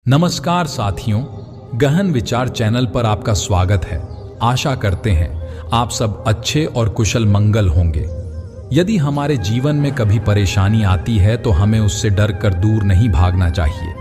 नमस्कार साथियों, गहन विचार चैनल पर आपका स्वागत है। आशा करते हैं आप सब अच्छे और कुशल मंगल होंगे। यदि हमारे जीवन में कभी परेशानी आती है तो हमें उससे डर कर दूर नहीं भागना चाहिए,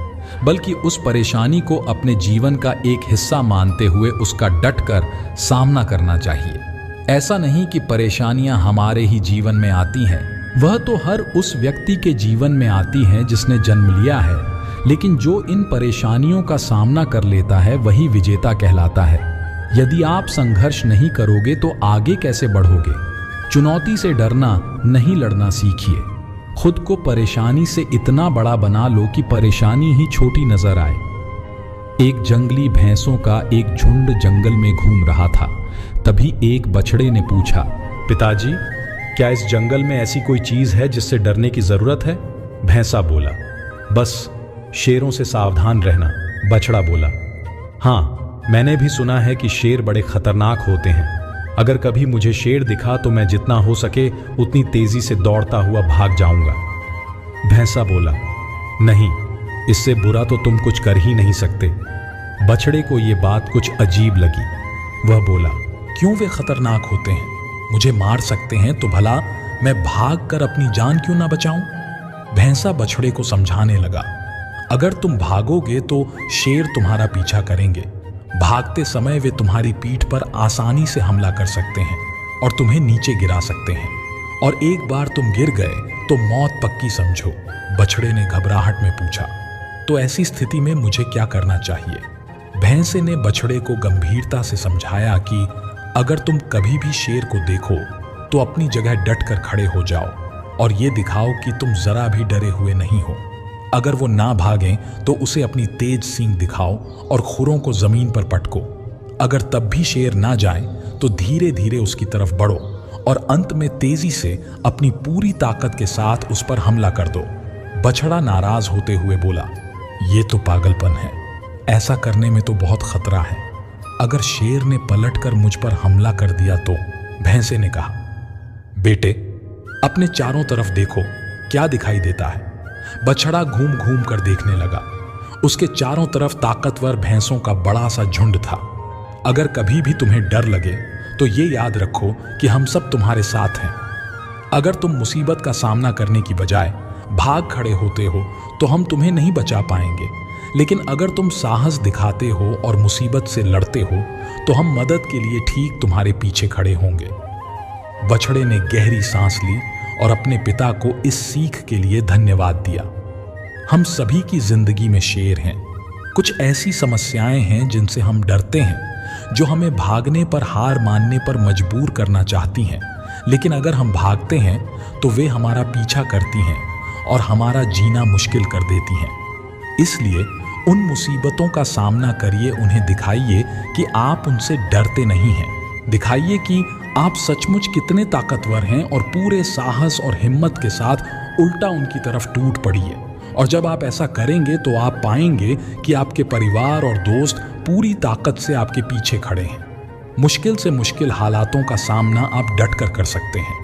बल्कि उस परेशानी को अपने जीवन का एक हिस्सा मानते हुए उसका डट कर सामना करना चाहिए। ऐसा नहीं कि परेशानियां हमारे ही जीवन में आती हैं, वह तो हर उस व्यक्ति के जीवन में आती हैं जिसने जन्म लिया है, लेकिन जो इन परेशानियों का सामना कर लेता है वही विजेता कहलाता है। यदि आप संघर्ष नहीं करोगे तो आगे कैसे बढ़ोगे? चुनौती से डरना नहीं, लड़ना सीखिए। खुद को परेशानी से इतना बड़ा बना लो कि परेशानी ही छोटी नजर आए। एक जंगली भैंसों का एक झुंड जंगल में घूम रहा था। तभी एक बछड़े ने पूछा, पिताजी, क्या इस जंगल में ऐसी कोई चीज है जिससे डरने की जरूरत है? भैंसा बोला, बस शेरों से सावधान रहना। बछड़ा बोला, हाँ, मैंने भी सुना है कि शेर बड़े खतरनाक होते हैं। अगर कभी मुझे शेर दिखा तो मैं जितना हो सके उतनी तेजी से दौड़ता हुआ भाग जाऊंगा। भैंसा बोला, नहीं, इससे बुरा तो तुम कुछ कर ही नहीं सकते। बछड़े को यह बात कुछ अजीब लगी। वह बोला, क्यों वे खतरनाक होते हैं? मुझे मार सकते हैं तो भला मैं भाग कर अपनी जान क्यों ना बचाऊं? भैंसा बछड़े को समझाने लगा, अगर तुम भागोगे तो शेर तुम्हारा पीछा करेंगे। भागते समय वे तुम्हारी पीठ पर आसानी से हमला कर सकते हैं और तुम्हें नीचे गिरा सकते हैं, और एक बार तुम गिर गए तो मौत पक्की समझो। बछड़े ने घबराहट में पूछा, तो ऐसी स्थिति में मुझे क्या करना चाहिए? भैंसे ने बछड़े को गंभीरता से समझाया कि अगर तुम कभी भी शेर को देखो तो अपनी जगह डट कर खड़े हो जाओ और ये दिखाओ कि तुम जरा भी डरे हुए नहीं हो। अगर वो ना भागें तो उसे अपनी तेज सींग दिखाओ और खुरों को जमीन पर पटको। अगर तब भी शेर ना जाए तो धीरे धीरे उसकी तरफ बढ़ो और अंत में तेजी से अपनी पूरी ताकत के साथ उस पर हमला कर दो। बछड़ा नाराज होते हुए बोला, ये तो पागलपन है, ऐसा करने में तो बहुत खतरा है। अगर शेर ने पलटकर मुझ पर हमला कर दिया तो? भैंसे ने कहा, बेटे, अपने चारों तरफ देखो, क्या दिखाई देता है? बछड़ा घूम घूम कर देखने लगा। उसके चारों तरफ ताकतवर भैंसों का बड़ा सा झुंड था। अगर कभी भी तुम्हें डर लगे तो ये याद रखो कि हम सब तुम्हारे साथ हैं। अगर तुम मुसीबत का सामना करने की बजाय भाग खड़े होते हो तो हम तुम्हें नहीं बचा पाएंगे, लेकिन अगर तुम साहस दिखाते हो और मुसीबत से लड़ते हो तो हम मदद के लिए ठीक तुम्हारे पीछे खड़े होंगे। बछड़े ने गहरी सांस ली और अपने पिता को इस सीख के लिए धन्यवाद दिया। हम सभी की जिंदगी में शेर हैं। कुछ ऐसी समस्याएं हैं जिनसे हम डरते हैं, जो हमें भागने पर, हार मानने पर मजबूर करना चाहती हैं, लेकिन अगर हम भागते हैं तो वे हमारा पीछा करती हैं और हमारा जीना मुश्किल कर देती हैं। इसलिए उन मुसीबतों का सामना करिए, उन्हें दिखाइए कि आप उनसे डरते नहीं हैं। दिखाइए कि आप सचमुच कितने ताकतवर हैं और पूरे साहस और हिम्मत के साथ उल्टा उनकी तरफ टूट पड़िए। और जब आप ऐसा करेंगे तो आप पाएंगे कि आपके परिवार और दोस्त पूरी ताकत से आपके पीछे खड़े हैं। मुश्किल से मुश्किल हालातों का सामना आप डट कर कर सकते हैं।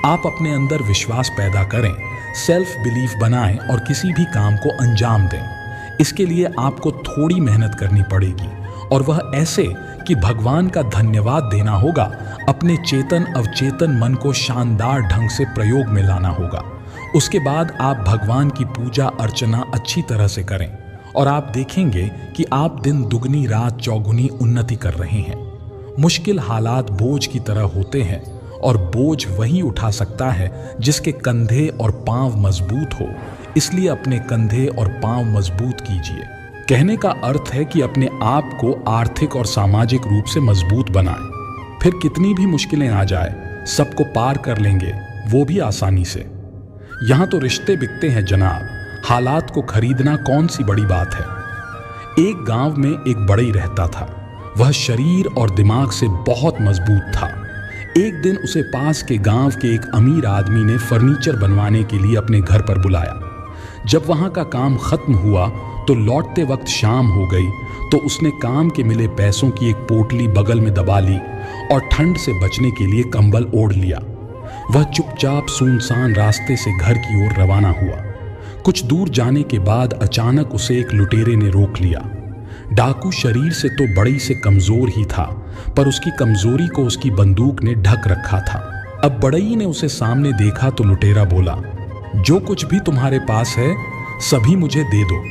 आप अपने अंदर विश्वास पैदा करें, सेल्फ बिलीफ बनाएं और किसी भी काम को अंजाम दें। इसके लिए आपको थोड़ी मेहनत करनी पड़ेगी, और वह ऐसे कि भगवान का धन्यवाद देना होगा। अपने चेतन अवचेतन मन को शानदार ढंग से प्रयोग में लाना होगा। उसके बाद आप भगवान की पूजा अर्चना अच्छी तरह से करें और आप देखेंगे कि आप दिन दुगनी रात चौगुनी उन्नति कर रहे हैं। मुश्किल हालात बोझ की तरह होते हैं और बोझ वही उठा सकता है जिसके कंधे और पांव मजबूत हो। इसलिए अपने कंधे और पांव मजबूत कीजिए। कहने का अर्थ है कि अपने आप को आर्थिक और सामाजिक रूप से मजबूत बनाएं। फिर कितनी भी मुश्किलें आ जाए, सबको पार कर लेंगे, वो भी आसानी से। यहां तो रिश्ते बिकते हैं जनाब, हालात को खरीदना कौन सी बड़ी बात है। एक गांव में एक बड़ई रहता था। वह शरीर और दिमाग से बहुत मजबूत था। एक दिन उसे पास के गांव के एक अमीर आदमी ने फर्नीचर बनवाने के लिए अपने घर पर बुलाया। जब वहां का काम खत्म हुआ तो लौटते वक्त शाम हो गई, तो उसने काम के मिले पैसों की एक पोटली बगल में दबा ली और ठंड से बचने के लिए कंबल ओढ़ लिया। वह चुपचाप सुनसान रास्ते से घर की ओर रवाना हुआ। कुछ दूर जाने के बाद अचानक उसे एक लुटेरे ने रोक लिया। डाकू शरीर से तो बड़ी से कमजोर ही था, पर उसकी कमजोरी को उसकी बंदूक ने ढक रखा था। अब बड़ई ने उसे सामने देखा तो लुटेरा बोला, जो कुछ भी तुम्हारे पास है सभी मुझे दे दो,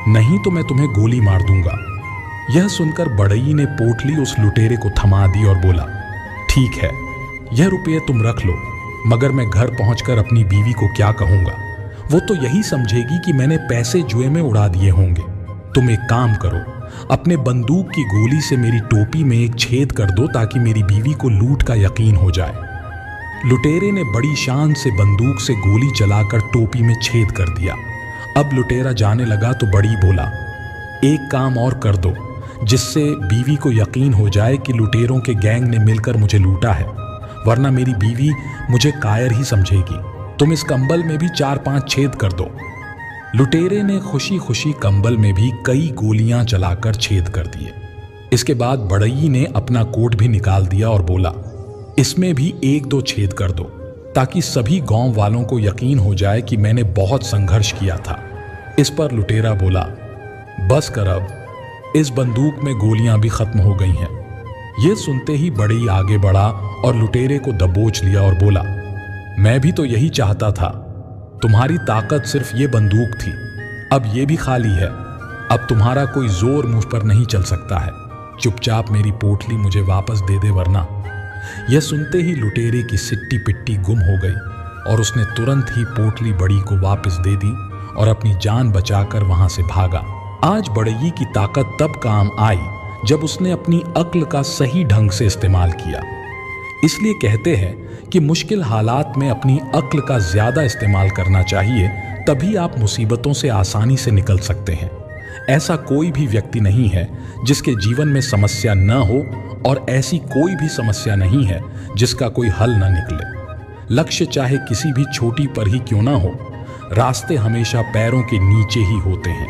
नहीं तो मैं तुम्हें गोली मार दूंगा। यह सुनकर बड़ई ने पोटली उस लुटेरे को थमा दी और बोला, ठीक है, यह रुपये तुम रख लो, मगर मैं घर पहुंचकर अपनी बीवी को क्या कहूंगा? वो तो यही समझेगी कि मैंने पैसे जुए में उड़ा दिए होंगे। तुम एक काम करो, अपने बंदूक की गोली से मेरी टोपी में एक छेद कर दो ताकि मेरी बीवी को लूट का यकीन हो जाए। लुटेरे ने बड़ी शान से बंदूक से गोली चलाकर टोपी में छेद कर दिया। अब लुटेरा जाने लगा तो बड़ी बोला, एक काम और कर दो जिससे बीवी को यकीन हो जाए कि लुटेरों के गैंग ने मिलकर मुझे लूटा है, वरना मेरी बीवी मुझे कायर ही समझेगी। तुम इस कंबल में भी 4-5 छेद कर दो। लुटेरे ने खुशी खुशी कंबल में भी कई गोलियां चलाकर छेद कर दिए। इसके बाद बड़ई ने अपना कोट भी निकाल दिया और बोला, इसमें भी 1-2 छेद कर दो ताकि सभी गांव वालों को यकीन हो जाए कि मैंने बहुत संघर्ष किया था। इस पर लुटेरा बोला, बस कर, अब इस बंदूक में गोलियां भी खत्म हो गई हैं। यह सुनते ही बड़ई आगे बढ़ा और लुटेरे को दबोच लिया और बोला, मैं भी तो यही चाहता था, तुम्हारी ताकत सिर्फ ये बंदूक थी, अब ये भी खाली है। अब तुम्हारा कोई जोर मुझ पर नहीं चल सकता है। चुपचाप मेरी पोटली मुझे वापस दे दे, वरना। यह सुनते ही लुटेरे की सिट्टी पिट्टी गुम हो गई और उसने तुरंत ही पोटली बड़ी को वापस दे दी और अपनी जान बचाकर वहां से भागा। आज बड़ई की ताकत तब काम आई जब उसने अपनी अक्ल का सही ढंग से इस्तेमाल किया। इसलिए कहते हैं कि मुश्किल हालात में अपनी अक्ल का ज्यादा इस्तेमाल करना चाहिए, तभी आप मुसीबतों से आसानी से निकल सकते हैं। ऐसा कोई भी व्यक्ति नहीं है जिसके जीवन में समस्या न हो, और ऐसी कोई भी समस्या नहीं है जिसका कोई हल न निकले। लक्ष्य चाहे किसी भी छोटी पर ही क्यों ना हो, रास्ते हमेशा पैरों के नीचे ही होते हैं।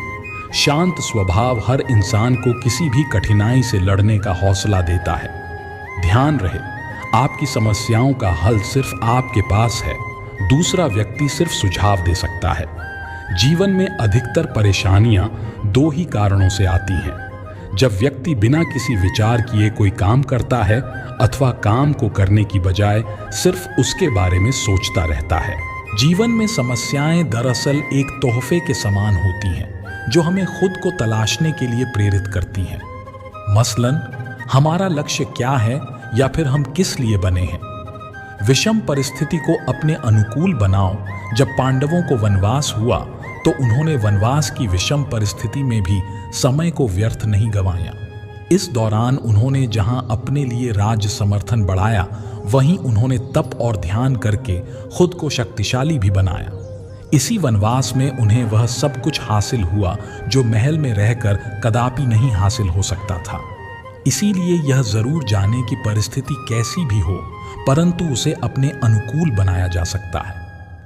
शांत स्वभाव हर इंसान को किसी भी कठिनाई से लड़ने का हौसला देता है। ध्यान रहे, आपकी समस्याओं का हल सिर्फ आपके पास है, दूसरा व्यक्ति सिर्फ सुझाव दे सकता है। जीवन में अधिकतर परेशानियां 2 ही कारणों से आती हैं, जब व्यक्ति बिना किसी विचार किए कोई काम करता है अथवा काम को करने की बजाय सिर्फ उसके बारे में सोचता रहता है। जीवन में समस्याएं दरअसल एक तोहफे के समान होती हैं जो हमें खुद को तलाशने के लिए प्रेरित करती हैं। मसलन, हमारा लक्ष्य क्या है या फिर हम किस लिए बने हैं। विषम परिस्थिति को अपने अनुकूल बनाओ। जब पांडवों को वनवास हुआ तो उन्होंने वनवास की विषम परिस्थिति में भी समय को व्यर्थ नहीं गंवाया। इस दौरान उन्होंने जहां अपने लिए राज्य समर्थन बढ़ाया, वहीं उन्होंने तप और ध्यान करके खुद को शक्तिशाली भी बनाया। इसी वनवास में उन्हें वह सब कुछ हासिल हुआ जो महल में रहकर कदापि नहीं हासिल हो सकता था। इसीलिए यह जरूर जाने की परिस्थिति कैसी भी हो, परंतु उसे अपने अनुकूल बनाया जा सकता है।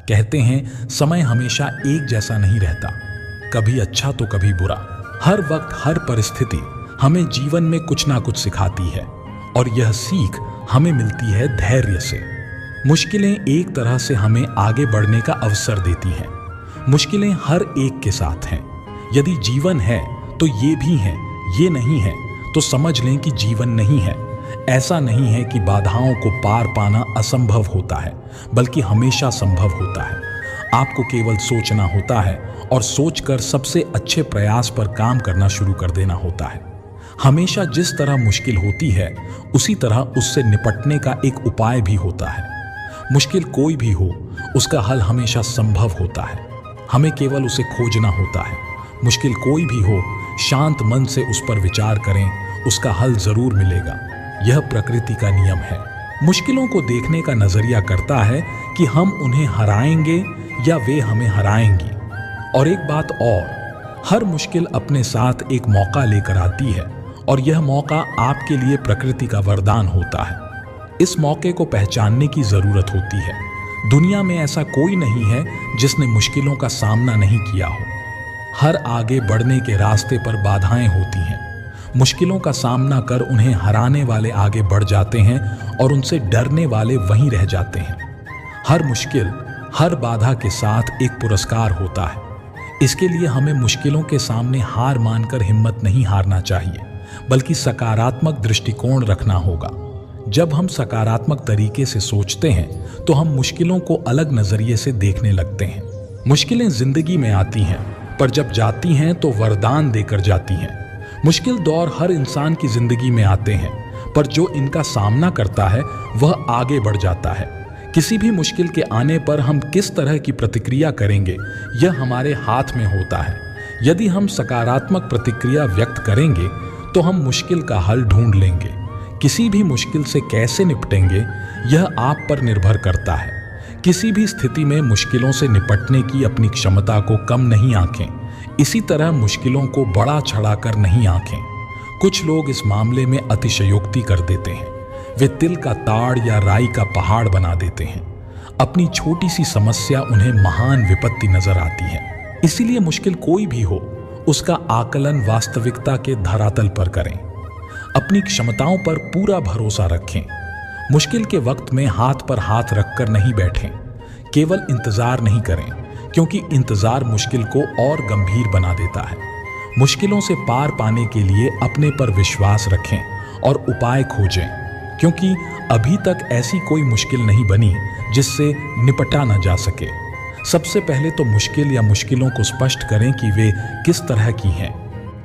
कहते हैं, समय हमेशा एक जैसा नहीं रहता, कभी अच्छा तो कभी बुरा। हर वक्त हर परिस्थिति हमें जीवन में कुछ ना कुछ सिखाती है, और यह सीख हमें मिलती है धैर्य से। मुश्किलें एक तरह से हमें आगे बढ़ने का अवसर देती हैं। मुश्किलें हर एक के साथ हैं। यदि जीवन है तो ये भी हैं, ये नहीं है तो समझ लें कि जीवन नहीं है। ऐसा नहीं है कि बाधाओं को पार पाना असंभव होता है, बल्कि हमेशा संभव होता है। आपको केवल सोचना होता है और सोचकर सबसे अच्छे प्रयास पर काम करना शुरू कर देना होता है। हमेशा जिस तरह मुश्किल होती है, उसी तरह उससे निपटने का एक उपाय भी होता है। मुश्किल कोई भी हो, उसका हल हमेशा संभव होता है, हमें केवल उसे खोजना होता है। मुश्किल कोई भी हो, शांत मन से उस पर विचार करें, उसका हल जरूर मिलेगा। यह प्रकृति का नियम है। मुश्किलों को देखने का नजरिया करता है कि हम उन्हें हराएंगे या वे हमें हराएंगी। और एक बात और, हर मुश्किल अपने साथ एक मौका लेकर आती है, और यह मौका आपके लिए प्रकृति का वरदान होता है। इस मौके को पहचानने की जरूरत होती है। दुनिया में ऐसा कोई नहीं है जिसने मुश्किलों का सामना नहीं किया हो। हर आगे बढ़ने के रास्ते पर बाधाएं होती हैं। मुश्किलों का सामना कर उन्हें हराने वाले आगे बढ़ जाते हैं और उनसे डरने वाले वहीं रह जाते हैं। हर मुश्किल, हर बाधा के साथ एक पुरस्कार होता है। इसके लिए हमें मुश्किलों के सामने हार मानकर हिम्मत नहीं हारना चाहिए, बल्कि सकारात्मक दृष्टिकोण रखना होगा। जब हम सकारात्मक तरीके से सोचते हैं तो हम मुश्किलों को अलग नजरिए से देखने लगते हैं। मुश्किलें जिंदगी में आती हैं, पर जब जाती हैं तो वरदान देकर जाती हैं। मुश्किल दौर हर इंसान की जिंदगी में आते हैं, पर जो इनका सामना करता है वह आगे बढ़ जाता है। किसी भी मुश्किल के आने पर हम किस तरह की प्रतिक्रिया करेंगे, यह हमारे हाथ में होता है। यदि हम सकारात्मक प्रतिक्रिया व्यक्त करेंगे तो हम मुश्किल का हल ढूंढ लेंगे। किसी भी मुश्किल से कैसे निपटेंगे, यह आप पर निर्भर करता है। किसी भी स्थिति में मुश्किलों से निपटने की अपनी क्षमता को कम नहीं आंकें। इसी तरह मुश्किलों को बड़ा चढ़ाकर नहीं आंकें। कुछ लोग इस मामले में अतिशयोक्ति कर देते हैं। वे तिल का ताड़ या राई का पहाड़ बना देते हैं। अपनी छोटी सी समस्या उन्हें महान विपत्ति नजर आती है। इसीलिए मुश्किल कोई भी हो, उसका आकलन वास्तविकता के धरातल पर करें। अपनी क्षमताओं पर पूरा भरोसा रखें। मुश्किल के वक्त में हाथ पर हाथ रखकर नहीं बैठें। केवल इंतजार नहीं करें, क्योंकि इंतजार मुश्किल को और गंभीर बना देता है। मुश्किलों से पार पाने के लिए अपने पर विश्वास रखें और उपाय खोजें, क्योंकि अभी तक ऐसी कोई मुश्किल नहीं बनी जिससे निपटा न जा सके। सबसे पहले तो मुश्किल या मुश्किलों को स्पष्ट करें कि वे किस तरह की हैं।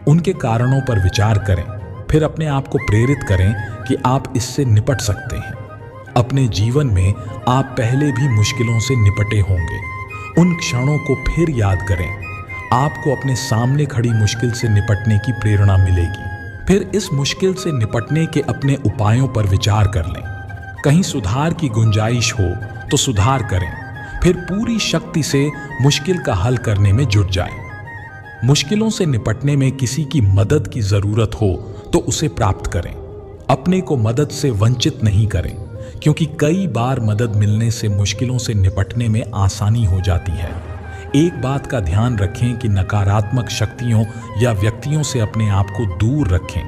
उनके कारणों पर विचार करें, फिर अपने आप को प्रेरित करें कि आप इससे निपट सकते हैं। अपने जीवन में आप पहले भी मुश्किलों से निपटे होंगे। उन क्षणों को फिर याद करें। आपको अपने सामने खड़ी मुश्किल से निपटने की प्रेरणा मिलेगी। फिर इस मुश्किल से निपटने के अपने उपायों पर विचार कर लें। कहीं सुधार की गुंजाइश हो तो सुधार करें, फिर पूरी शक्ति से मुश्किल का हल करने में जुट जाएं। मुश्किलों से निपटने में किसी की मदद की जरूरत हो तो उसे प्राप्त करें। अपने को मदद से वंचित नहीं करें, क्योंकि कई बार मदद मिलने से मुश्किलों से निपटने में आसानी हो जाती है। एक बात का ध्यान रखें कि नकारात्मक शक्तियों या व्यक्तियों से अपने आप को दूर रखें,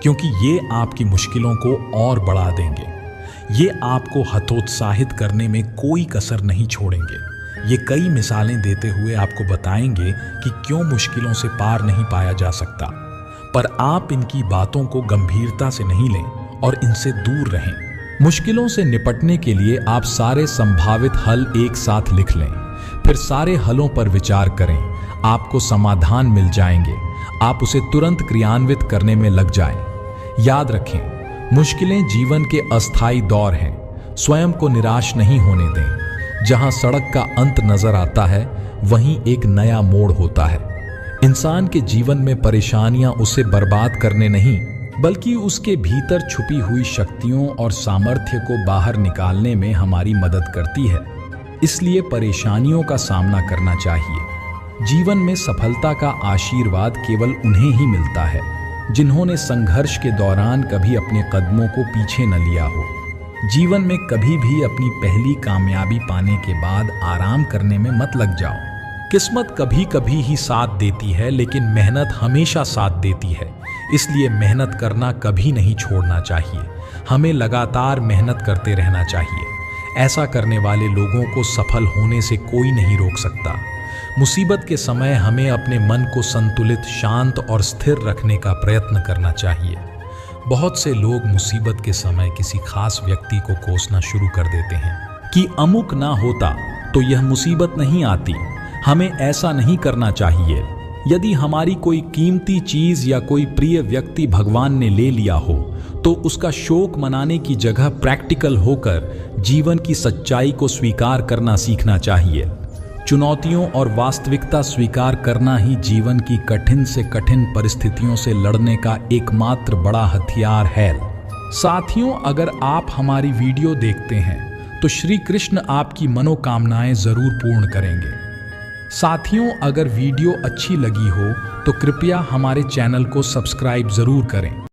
क्योंकि ये आपकी मुश्किलों को और बढ़ा देंगे। ये आपको हतोत्साहित करने में कोई कसर नहीं छोड़ेंगे। ये कई मिसालें देते हुए आपको बताएंगे कि क्यों मुश्किलों से पार नहीं पाया जा सकता, पर आप इनकी बातों को गंभीरता से नहीं लें और इनसे दूर रहें। मुश्किलों से निपटने के लिए आप सारे संभावित हल एक साथ लिख लें, फिर सारे हलों पर विचार करें। आपको समाधान मिल जाएंगे। आप उसे तुरंत क्रियान्वित करने में लग जाएं। याद रखें, मुश्किलें जीवन के अस्थायी दौर हैं। स्वयं को निराश नहीं होने दें। जहां सड़क का अंत नजर आता है, वहीं एक नया मोड़ होता है। इंसान के जीवन में परेशानियां उसे बर्बाद करने नहीं, बल्कि उसके भीतर छुपी हुई शक्तियों और सामर्थ्य को बाहर निकालने में हमारी मदद करती है। इसलिए परेशानियों का सामना करना चाहिए। जीवन में सफलता का आशीर्वाद केवल उन्हें ही मिलता है जिन्होंने संघर्ष के दौरान कभी अपने कदमों को पीछे न लिया हो। जीवन में कभी भी अपनी पहली कामयाबी पाने के बाद आराम करने में मत लग जाओ। किस्मत कभी कभी ही साथ देती है, लेकिन मेहनत हमेशा साथ देती है। इसलिए मेहनत करना कभी नहीं छोड़ना चाहिए। हमें लगातार मेहनत करते रहना चाहिए। ऐसा करने वाले लोगों को सफल होने से कोई नहीं रोक सकता। मुसीबत के समय हमें अपने मन को संतुलित, शांत और स्थिर रखने का प्रयत्न करना चाहिए। बहुत से लोग मुसीबत के समय किसी खास व्यक्ति को कोसना शुरू कर देते हैं कि अमुक ना होता तो यह मुसीबत नहीं आती। हमें ऐसा नहीं करना चाहिए। यदि हमारी कोई कीमती चीज या कोई प्रिय व्यक्ति भगवान ने ले लिया हो, तो उसका शोक मनाने की जगह प्रैक्टिकल होकर जीवन की सच्चाई को स्वीकार करना सीखना चाहिए। चुनौतियों और वास्तविकता स्वीकार करना ही जीवन की कठिन से कठिन परिस्थितियों से लड़ने का एकमात्र बड़ा हथियार है। साथियों, अगर आप हमारी वीडियो देखते हैं तो श्री कृष्ण आपकी मनोकामनाएं जरूर पूर्ण करेंगे। साथियों, अगर वीडियो अच्छी लगी हो तो कृपया हमारे चैनल को सब्सक्राइब जरूर करें।